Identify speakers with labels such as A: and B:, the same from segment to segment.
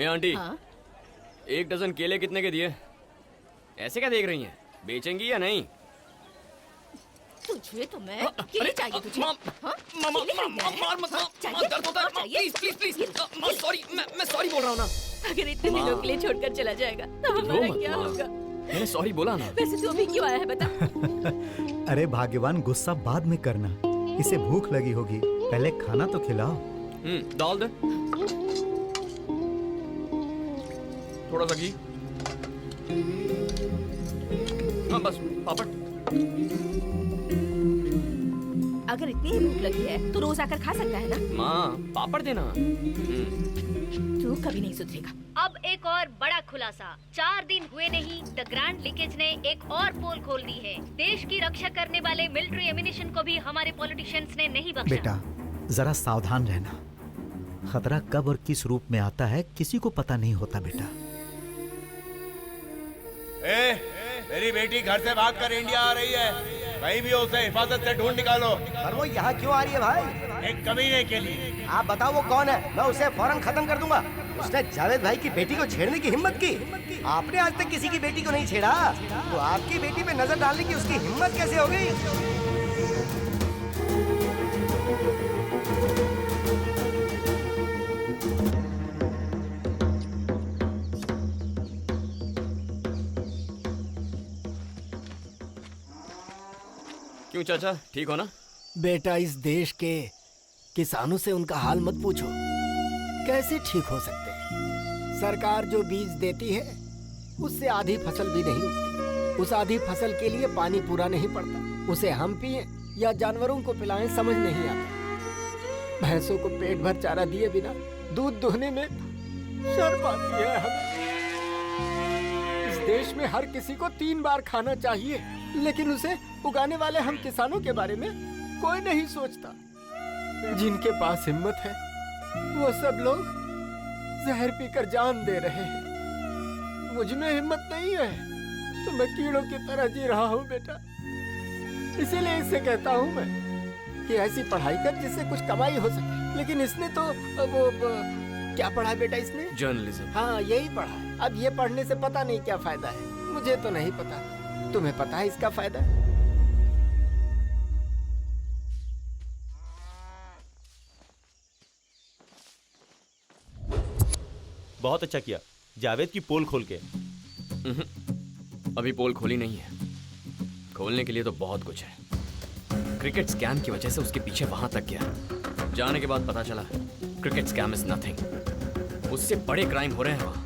A: Aunty, हाँ? 1 dozen केले कितने के दिए? ऐसे क्या देख रही हैं? बेचेंगी या नहीं?
B: तुझे तो मैं केले चाहिए तुझे?
A: मार मत, दर्द होता है। प्लीज सॉरी, मैं सॉरी बोल रहा हूँ ना।
B: अगर इतने दिनों के लिए छोड़कर चला जाएगा तो हमारा क्या होगा?
A: मैंने सॉरी बोला ना।
B: वैसे तू अभी क्यों आया है बता?
C: अरे भाग्यवान, गुस्सा बाद में करना, इसे भूख लगी होगी, पहले खाना तो खिलाओ।
A: डाल दे थोड़ा सा घी। हाँ बस पापड़।
B: अगर इतनी ही भूख लगी है तो रोज आकर खा सकता है ना?
A: माँ पापड़ देना।
B: तू कभी नहीं सुधरेगा।
D: अब एक और बड़ा खुलासा। 4 दिन हुए नहीं, द ग्रैंड लीकेज ने एक और पोल खोल दी है। देश की रक्षा करने वाले मिलिट्री एमिनेशन को भी हमारे पॉलिटिशियंस ने नहीं बख्शा।
C: बेटा जरा सावधान रहना, खतरा कब और किस रूप में आता है किसी को पता नहीं होता बेटा।
E: मेरी बेटी घर से भागकर इंडिया आ रही है, कहीं भी उसे हिफाजत से ढूंढ निकालो।
F: पर वो यहाँ क्यों आ रही है भाई?
E: एक कमीने के लिए।
F: आप बताओ वो कौन है, मैं उसे फौरन खत्म कर दूंगा। उसने जावेद भाई की बेटी को छेड़ने की हिम्मत की। आपने आज तक किसी की बेटी को नहीं छेड़ा, तो आपकी बेटी पे नजर डालने की उसकी हिम्मत कैसे हो गई?
A: क्यों चाचा, ठीक हो ना?
G: बेटा इस देश के किसानों से उनका हाल मत पूछो, कैसे ठीक हो सकते हैं। सरकार जो बीज देती है उससे आधी फसल भी नहीं उगती। उस आधी फसल के लिए पानी पूरा नहीं पड़ता। उसे हम पिए या जानवरों को पिलाएं समझ नहीं आता। भैंसों को पेट भर चारा दिए बिना दूध दुहने में शर्म आती है हमें। इस देश में हर किसी को 3 बार खाना चाहिए, लेकिन उसे उगाने वाले हम किसानों के बारे में कोई नहीं सोचता। जिनके पास हिम्मत है वो सब लोग जहर पीकर जान दे रहे हैं। मुझ में हिम्मत नहीं है तो मैं कीड़ों की तरह जी रहा हूँ बेटा। इसीलिए इससे कहता हूँ मैं कि ऐसी पढ़ाई कर जिससे कुछ कमाई हो सके। लेकिन इसने तो वो क्या पढ़ा है बेटा इसने?
A: जर्नलिज्म।
G: हाँ यही पढ़ा है। अब ये पढ़ने से पता नहीं क्या फायदा है। मुझे तो नहीं पता, तुम्हें पता है इसका फायदा?
H: बहुत अच्छा किया जावेद की पोल खोल के।
A: अभी पोल खोली नहीं है, खोलने के लिए तो बहुत कुछ है। क्रिकेट स्कैम की वजह से उसके पीछे वहां तक गया। जाने के बाद पता चला क्रिकेट स्कैम इज नथिंग। उससे बड़े क्राइम हो रहे हैं वहां।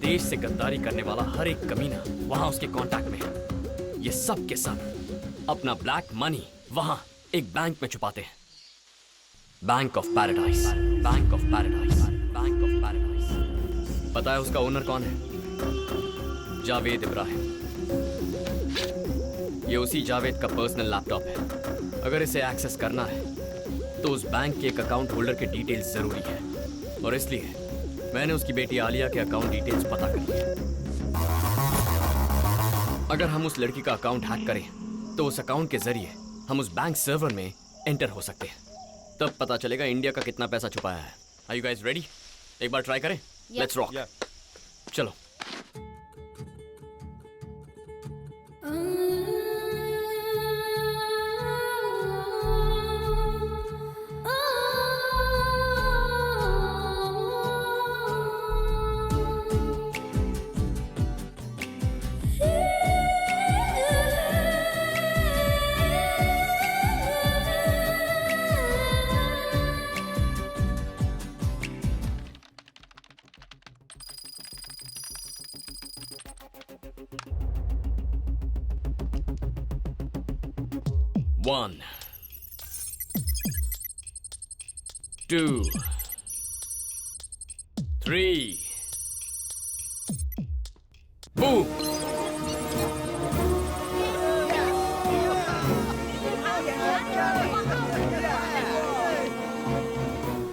A: देश से गद्दारी करने वाला हर एक कमीना वहां उसके कांटेक्ट में है। ये सब के सब अपना ब्लैक मनी वहां एक बैंक में छुपाते हैं। Bank of paradise, bank of paradise, bank of paradise. पता है उसका ओनर कौन है? जावेद इब्राहिम। ये उसी जावेद का पर्सनल लैपटॉप है। अगर इसे एक्सेस करना है तो उस बैंक के एक अकाउंट होल्डर के डिटेल्स जरूरी है, और इसलिए मैंने उसकी बेटी आलिया के अकाउंट डिटेल्स पता कर लिए। अगर हम उस लड़की का अकाउंट हैक करें तो उस अकाउंट के जरिए हम उस बैंक सर्वर में एंटर हो सकते हैं। तब पता चलेगा इंडिया का कितना पैसा छुपाया है। Are you guys ready? एक बार ट्राई करें। Let's rock. चलो। One, 2, 3, boom!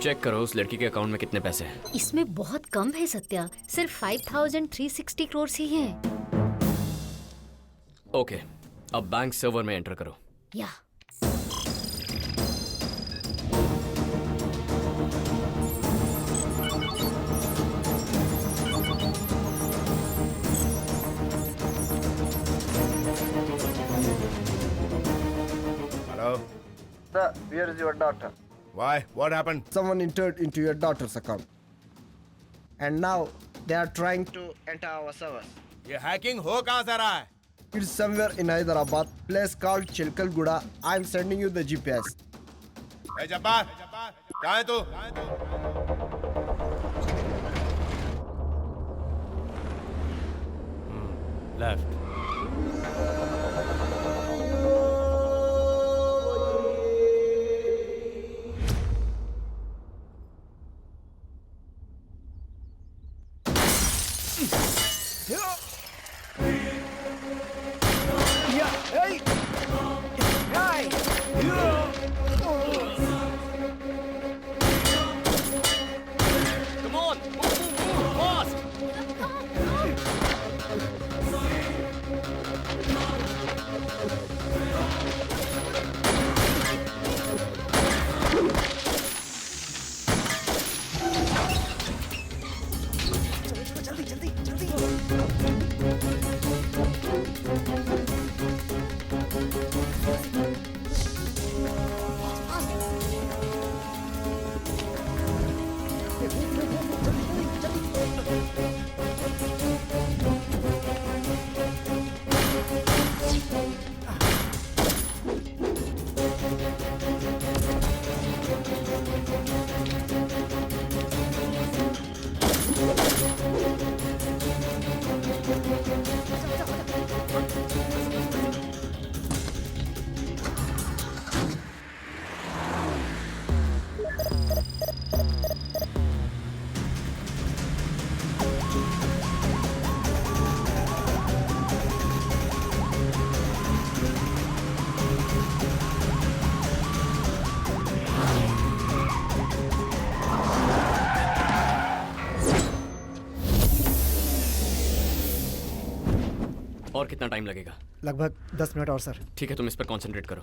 A: चेक करो उस लड़की के अकाउंट में कितने पैसे हैं।
D: इसमें बहुत कम है सत्या, सिर्फ 5360 करोड़ ही हैं।
A: ओके, अब बैंक सर्वर में एंटर करो।
D: या
E: hello
I: Sir, where is your daughter?
E: Why? What happened?
I: Someone entered into your daughter's account. And now they are trying to enter our servers.
E: ये हैकिंग हो कहाँ से रहा है?
I: It's somewhere in Hyderabad, place called Chilkalguda. I'm sending you the GPS.
E: ए जब्बार, कहाँ है तू?
H: Left.
A: Come on, move fast. और कितना टाइम लगेगा?
I: लगभग 10 मिनट और सर।
A: ठीक है, तुम इस पर कंसंट्रेट करो।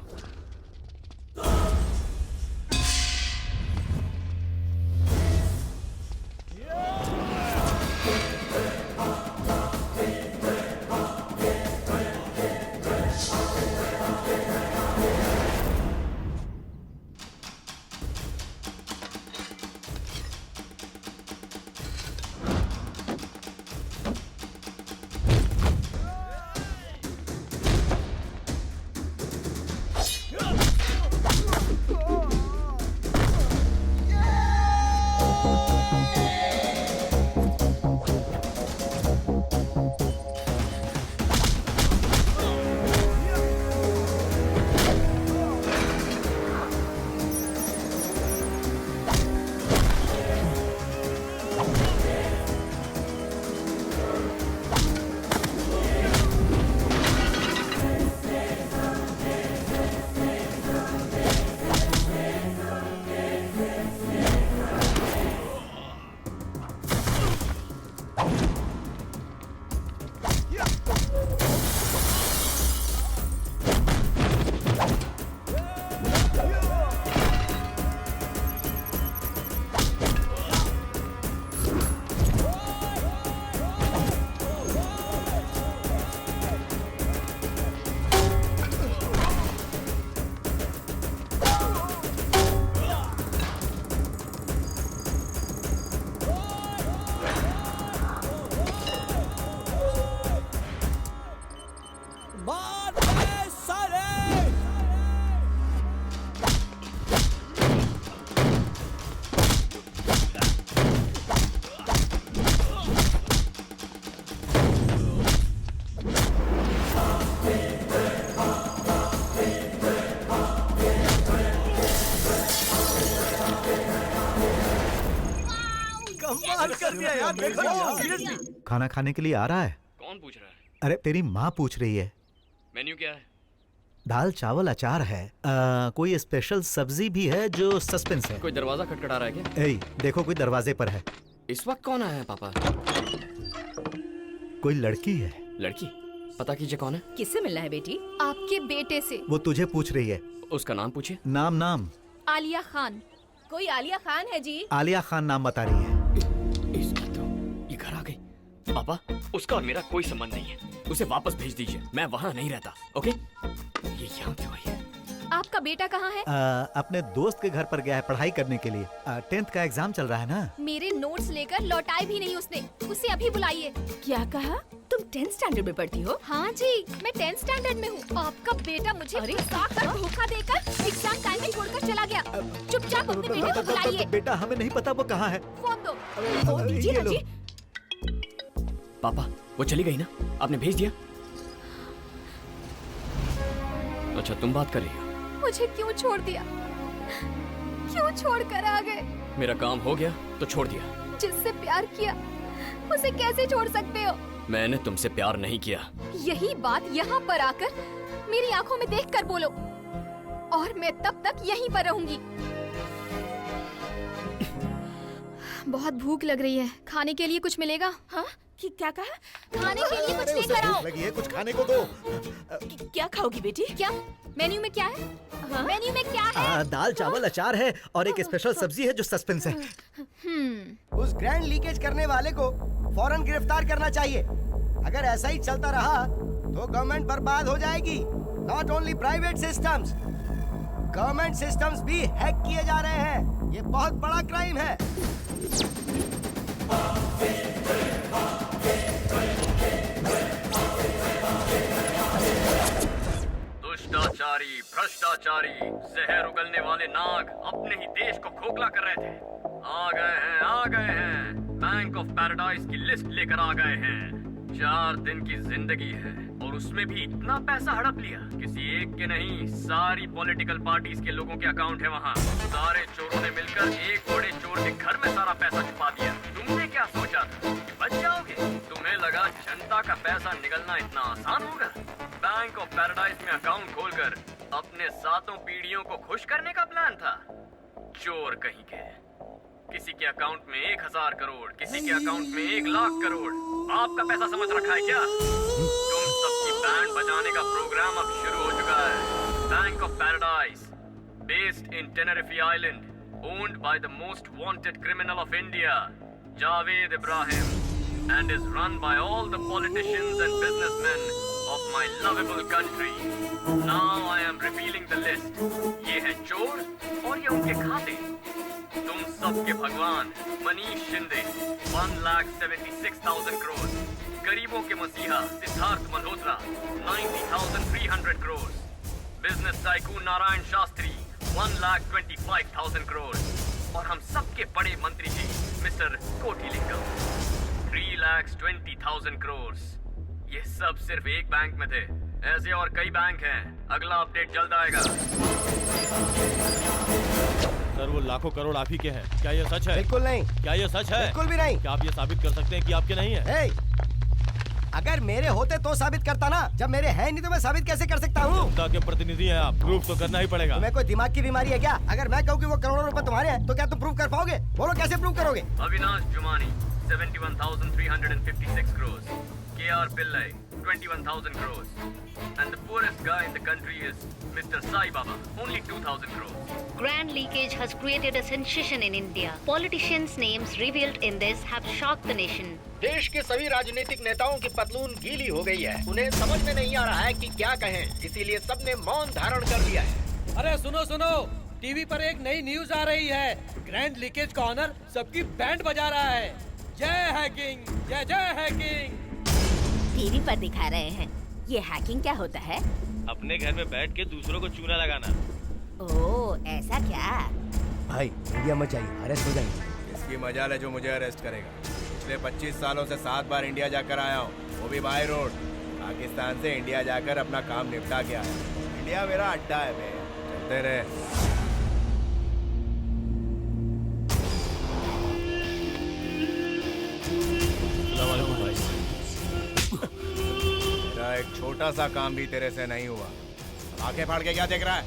C: खाना खाने के लिए आ रहा है?
A: कौन पूछ रहा है?
C: अरे तेरी माँ पूछ रही है।
A: मेन्यू क्या है?
C: दाल चावल अचार है। कोई स्पेशल सब्जी भी है जो सस्पेंस है।
A: कोई दरवाजा खटखटा रहा है क्या?
C: ए, देखो कोई दरवाजे पर है।
A: इस वक्त कौन आया है पापा?
C: कोई लड़की है।
A: लड़की? पता कीजिए कौन है।
B: किससे मिलना है बेटी?
J: आपके बेटे से।
C: वो तुझे पूछ रही है।
A: उसका नाम पूछिए।
C: नाम
J: आलिया खान।
B: कोई आलिया खान है जी?
C: आलिया खान नाम बता रही है।
A: इसकी तो ये घर आ गई। पापा, उसका और मेरा कोई संबंध नहीं है। उसे वापस भेज दीजिए, मैं वहाँ नहीं रहता। ओके? ये यहाँ क्यों आई है?
J: आपका बेटा कहाँ है?
C: अपने दोस्त के घर पर गया है पढ़ाई करने के लिए। 10th का एग्जाम चल रहा है ना।
J: मेरे नोट्स लेकर लौटाए भी नहीं उसने। उसे अभी बुलाइए।
B: क्या कहा? तुम 10th स्टैंडर्ड में पढ़ती हो?
J: हाँ जी, मैं 10th स्टैंडर्ड में हूँ। आपका बेटा मुझे फंसाकर धोखा देकर एग्जाम टाइम में छोड़कर चला गया। चुपचाप अपने बेटे को बुलाइए।
C: बेटा हमें नहीं पता वो कहाँ है।
J: फोन दो।
B: फोन दीजिए ना जी।
A: पापा, वो चली गई ना? आपने भेज दिया? अच्छा, तुम बात कर रही हो।
J: मुझे क्यों छोड़ दिया? क्यों छोड़ कर आ गए?
A: मेरा काम हो गया तो छोड़ दिया।
J: जिससे प्यार किया उसे कैसे छोड़ सकते हो?
A: मैंने तुमसे प्यार नहीं किया।
J: यही बात यहाँ पर आकर मेरी आंखों में देखकर बोलो, और मैं तब तक यहीं पर रहूंगी। बहुत भूख लग रही है, खाने के लिए कुछ मिलेगा?
B: हाँ? क्या कहा?
J: खाने के लिए कुछ लेकर आओ।
C: लगी है, कुछ खाने को दो।
B: क्या खाओगी बेटी?
J: क्या मेन्यू में क्या है?
B: हाँ?
J: मेन्यू में क्या है?
C: दाल चावल अचार है और एक स्पेशल सब्जी है जो सस्पेंस है।
F: उस ग्रैंड लीकेज करने वाले को फौरन गिरफ्तार करना चाहिए। अगर ऐसा ही चलता रहा तो गवर्नमेंट बर्बाद हो जाएगी। Not only private systems, government systems भी हैक किए जा रहे हैं। ये बहुत बड़ा क्राइम है।
A: दुष्टाचारी, भ्रष्टाचारी, जहर उगलने वाले नाग अपने ही देश को खोखला कर रहे थे। आ गए हैं। बैंक ऑफ पैराडाइज की लिस्ट लेकर आ गए हैं। 4 दिन की जिंदगी है और उसमें भी इतना पैसा हड़प लिया। किसी एक के नहीं, सारी पॉलिटिकल पार्टीज के लोगों के अकाउंट है वहाँ। सारे चोरों ने मिलकर एक बड़े चोर के घर में सारा पैसा छुपा दिया। तुमने क्या सोचा था कि बच जाओगे? तुम्हें लगा जनता का पैसा निकलना इतना आसान होगा? बैंक ऑफ पैराडाइज में अकाउंट खोलकर अपने 7 पीढ़ियों को खुश करने का प्लान था। चोर कहीं के। किसी के अकाउंट में 1000 करोड़, किसी के अकाउंट में 1 लाख करोड़। आपका पैसा समझ रखा है क्या? तुम सबकी बैंड बजाने का प्रोग्राम अब शुरू हो चुका है। Bank of Paradise, based in Tenerife island, owned by the most wanted criminal of India, Javed Ibrahim, and is run by all the politicians and businessmen of my lovable country. Now I am revealing the list. ये है चोर और ये उनके खाते। तुम सबके भगवान मनीष शिंदे 1,76,000 करोड़, गरीबों के मसीहा सिद्धार्थ मल्होत्रा 90,300 करोड़, बिजनेस टाइकून नारायण शास्त्री 1,25,000 करोड़, और हम सबके बड़े मंत्री जी मिस्टर कोटिलिंगम 3,20,000 करोड़। ये सब सिर्फ एक बैंक में थे। ऐसे और कई बैंक हैं। अगला अपडेट जल्द आएगा।
H: सर, वो लाखों करोड़ आप ही के हैं, क्या ये सच है?
F: बिल्कुल नहीं।
H: क्या ये सच है?
F: बिल्कुल भी नहीं।
H: क्या आप ये साबित कर सकते हैं कि आपके नहीं है?
F: हे, अगर मेरे होते तो साबित करता ना। जब मेरे हैं नहीं तो मैं साबित कैसे कर सकता हूँ?
H: जनता के प्रतिनिधि हैं आप, प्रूफ तो करना ही पड़ेगा।
F: तुम्हें कोई दिमाग की बीमारी है क्या? अगर मैं कहूँ कि वो करोड़ों रुपए तुम्हारे हैं तो क्या तुम प्रूव कर पाओगे? बोलो कैसे प्रूव करोगे?
A: Avinash Jumani 71,356 crores, K.R. Pillai 21,000 crores, and the poorest guy in the country is Mr. Sai Baba, only 2,000 crores.
D: Grand leakage has created a sensation in India. Politicians' names revealed in this have shocked the nation.
G: देश के सभी राजनीतिक नेताओं की पतलून गीली हो गई है। उन्हें समझ में नहीं आ रहा है कि क्या कहें, इसीलिए सबने मौन धारण कर लिया है।
K: अरे सुनो सुनो, टीवी पर एक नई न्यूज आ रही है। ग्रैंड लीकेज का ऑनर सबकी बैंड बजा रहा है। जय हैकिंग, जय जय हैकिंग।
B: टीवी पर दिखा रहे हैं। ये हैकिंग क्या होता है?
H: अपने घर में बैठ के दूसरों को चूना लगाना।
B: ओह, ऐसा क्या?
F: भाई इंडिया मत जाइए, अरेस्ट हो जाएंगे।
E: इसकी मजाल है जो मुझे अरेस्ट करेगा। पिछले 25 सालों से 7 बार इंडिया जाकर आया हूँ, वो भी बाय रोड। पाकिस्तान से इंडिया जाकर अपना काम निपटा के आया। इंडिया मेरा अड्डा है बे, चलते रहे। मेरा एक छोटा सा काम भी तेरे से नहीं हुआ। आंखें फाड़ के क्या देख रहा है?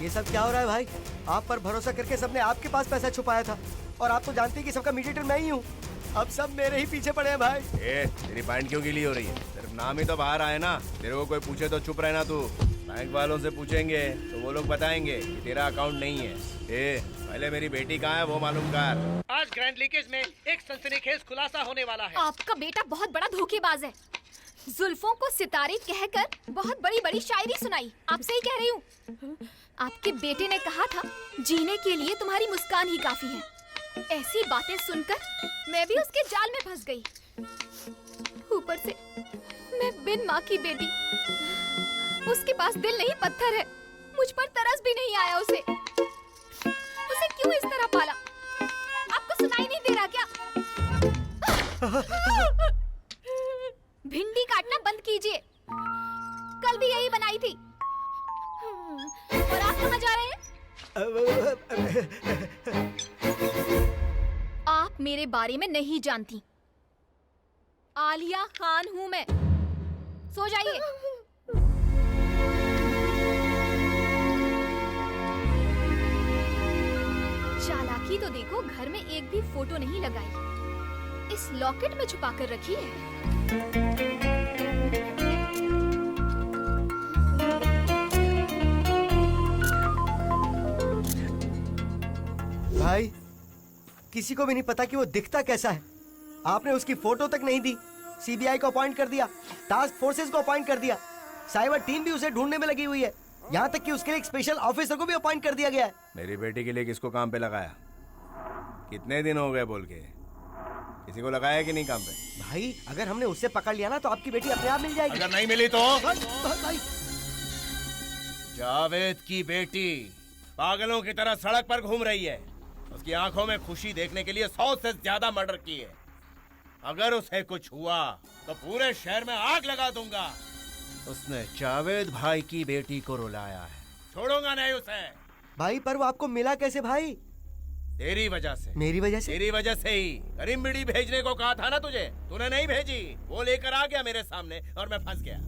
F: ये सब क्या हो रहा है भाई? आप पर भरोसा करके सबने आपके पास पैसा छुपाया था और आप तो जानते हैं कि सबका मीडिएटर मैं ही हूँ। अब सब मेरे ही पीछे पड़े हैं भाई।
E: तेरी पैंट क्यों गीली हो रही है? सिर्फ नाम ही तो बाहर आए ना। तेरे को कोई पूछे तो चुप रहना तू। बैंक वालों से पूछेंगे तो वो लोग बताएंगे कि तेरा अकाउंट नहीं है। पहले मेरी बेटी कहाँ है वो मालूम कर।
K: आज ग्रैंड लीकेज में एक सनसनीखेज खुलासा होने वाला है।
J: आपका बेटा बहुत बड़ा धोखेबाज है। जुल्फों को सितारे कहकर बहुत बड़ी बड़ी शायरी सुनाई। आपसे ही कह रही हूँ। आपके बेटे ने कहा था जीने के लिए तुम्हारी मुस्कान ही काफी है। ऐसी बातें सुनकर मैं भी उसके जाल में फंस गई। ऊपर से मैं बिन माँ की बेटी। उसके पास दिल नहीं पत्थर है। मुझ पर तरस भी नहीं आया उसे क्यों इस तरह पाला? आपको सुनाई नहीं दे रहा क्या? भिंडी काटना बंद कीजिए। कल भी यही बनाई थी। और आप कहाँ जा रहे हैं? आप मेरे बारे में नहीं जानती। आलिया खान हूँ मैं। सो जाइए। चालाकी तो देखो, घर में एक भी फोटो नहीं लगाई। इस लॉकेट में छुपा कर रखी है।
F: भाई किसी को भी नहीं पता कि वो दिखता कैसा है। आपने उसकी फोटो तक नहीं दी। सीबीआई को अपॉइंट कर दिया, टास्क फोर्सेस को अपॉइंट कर दिया, साइबर टीम भी उसे ढूंढने में लगी हुई है। यहाँ तक कि उसके लिए एक स्पेशल ऑफिसर को भी अपॉइंट कर दिया गया है।
E: मेरी बेटी के लिए किसको काम पे लगाया? कितने दिन हो गए बोल के? किसी को लगाया कि नहीं काम पे?
F: भाई अगर हमने उससे पकड़ लिया ना तो आपकी बेटी अपने आप मिल जाएगी।
E: अगर नहीं मिली तो?
F: भाई
E: जावेद की बेटी पागलों की तरह सड़क पर घूम रही है। उसकी आंखों में खुशी देखने के लिए 100 से ज्यादा मर्डर किए। अगर उसे कुछ हुआ तो पूरे शहर में आग लगा दूंगा। उसने जावेद भाई की बेटी को रुलाया है। छोड़ूंगा नहीं उसे।
F: भाई पर वो आपको मिला कैसे भाई?
E: तेरी वजह से।
F: मेरी वजह से?
E: तेरी वजह से ही। करीम बीड़ी भेजने को कहा था ना तुझे, तूने नहीं भेजी। वो लेकर आ गया मेरे सामने और मैं फंस गया।